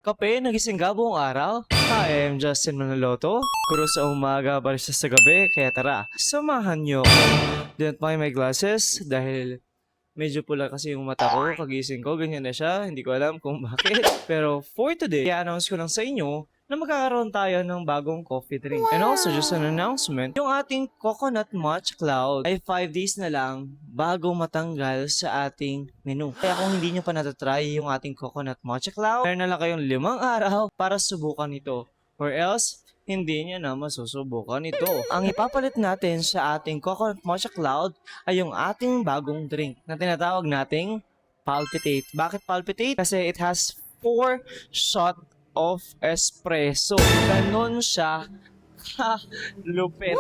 Kape, nagising ka buong araw? Hi, I'm Justin Manaloto. Kuro sa umaga, barista sa gabi, kaya tara, samahan niyo ako. Didn't buy my glasses dahil medyo pula kasi yung mata ko, kagising ko, ganyan na siya, hindi ko alam kung bakit. Pero for today, i-announce ko lang sa inyo na magkakaroon tayo ng bagong coffee drink. And also, just an announcement, yung ating Coconut Matcha Cloud ay 5 days na lang bago matanggal sa ating menu. Kaya kung hindi nyo pa natatry yung ating Coconut Matcha Cloud, meron na lang kayong 5 araw para subukan ito. Or else, hindi niya na masusubukan ito. Ang ipapalit natin sa ating Coconut Matcha Cloud ay yung ating bagong drink na tinatawag nating Palpitate. Bakit Palpitate? Kasi it has 4 shot of espresso. Ganon siya lupit.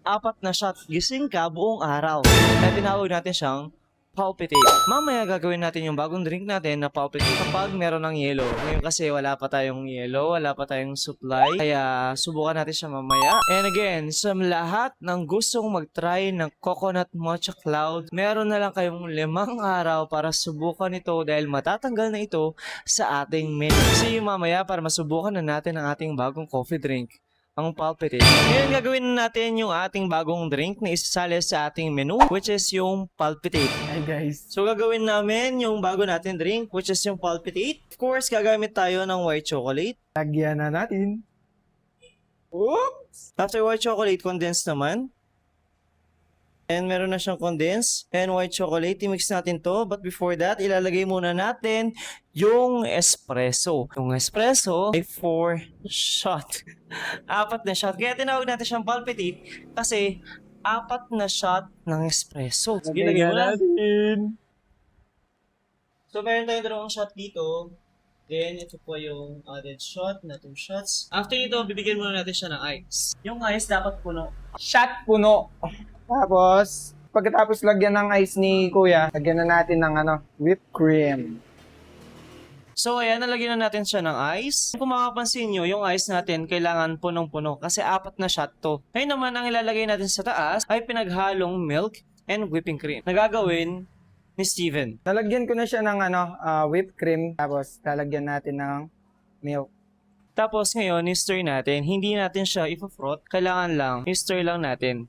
4 na shot, gising ka buong araw. Kaya tinawag natin siyang Palpitate. Mamaya gagawin natin yung bagong drink natin na Palpitate kapag meron ng yelo. Ngayon kasi wala pa tayong yelo, wala pa tayong supply. Kaya subukan natin siya mamaya. And again, sa lahat ng gustong mag-try ng Coconut Matcha Cloud, meron na lang kayong 5 araw para subukan ito dahil matatanggal na ito sa ating menu. See you mamaya para masubukan na natin ang ating bagong coffee drink, ang Palpitate. Ngayon gagawin na natin yung ating bagong drink na isasali sa ating menu, which is yung Palpitate. Hi guys. So gagawin namin yung bago natin drink, which is yung Palpitate. Of course, gagamit tayo ng white chocolate. Lagyan na natin. Oops! After white chocolate, condensed naman. And meron na siyang condensed and white chocolate. I-mix natin to. But before that, ilalagay muna natin yung espresso. Yung espresso ay 4 shot. 4 na shot. Kaya tinawag natin siyang Palpitate kasi 4 na shot ng espresso. Sige, lagay mo na. natin. So, meron tayong 2 shot dito. Then, ito po yung added shot na 2 shots. After ito, bibigyan muna natin siya ng ice. Yung ice dapat puno. Shot puno. Tapos, pagkatapos lagyan ng ice ni Kuya, lagyan na natin ng whipped cream. So, ayan, nalagyan na natin siya ng ice. Kung makapansin nyo, yung ice natin kailangan punong-puno kasi 4 na shot to. Ngayon naman, ang ilalagay natin sa taas ay pinaghalong milk and whipping cream. Nagagawin ni Steven. Nalagyan ko na siya ng whipped cream. Tapos, lalagyan natin ng milk. Tapos ngayon, i-stir natin. Hindi natin siya i-froth. Kailangan lang, i-stir lang natin.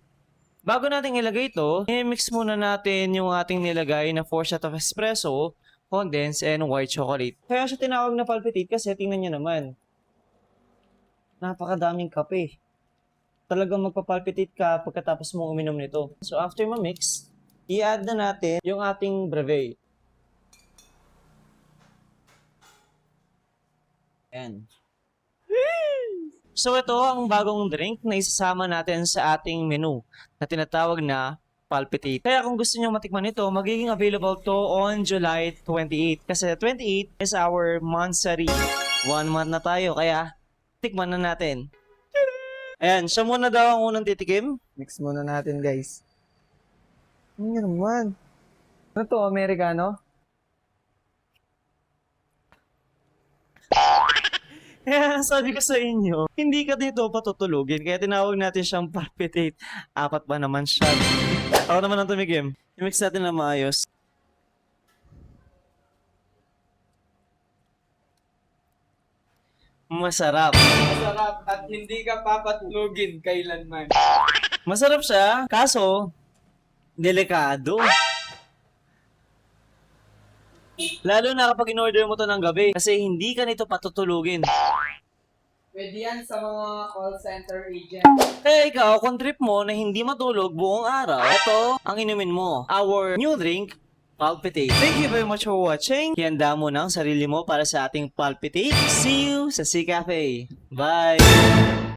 Bago natin ilagay ito, i-mix muna natin yung ating nilagay na 4 shot of espresso, condensed, and white chocolate. Kaya siya tinawag na Palpitate kasi tingnan nyo naman. Napakadaming kape. Talagang magpapalpitate ka pagkatapos mong uminom nito. So after ma-mix, i-add na natin yung ating brevet. Ayan. So ito ang bagong drink na isasama natin sa ating menu na tinatawag na Palpitate. Kaya kung gusto niyo matikman ito, magiging available to on July 28. Kasi 28 is our monthsary. 1 month na tayo, kaya tikman na natin. Ayan, siya muna daw ang unang titikim. Mix muna natin, guys. Ano nga naman? Ano to, Americano? Kaya sabi ko sa inyo, hindi ka dito patutulugin. Kaya tinawag natin siyang Palpitate. 4 ba naman siya? Ako naman ang tumigim. I-mix natin na maayos. Masarap. Masarap at hindi ka papatulugin kailanman. Masarap siya, kaso, delikado. Lalo na kapag in-order mo to ng gabi kasi hindi ka nito patutulugin. Pwede yan sa mga call center agent. Kaya ikaw, kung trip mo na hindi matulog buong araw, ito ang inumin mo. Our new drink, Palpitate. Thank you very much for watching. Hihanda mo na ang sarili mo para sa ating Palpitate. See you sa C Cafe. Bye!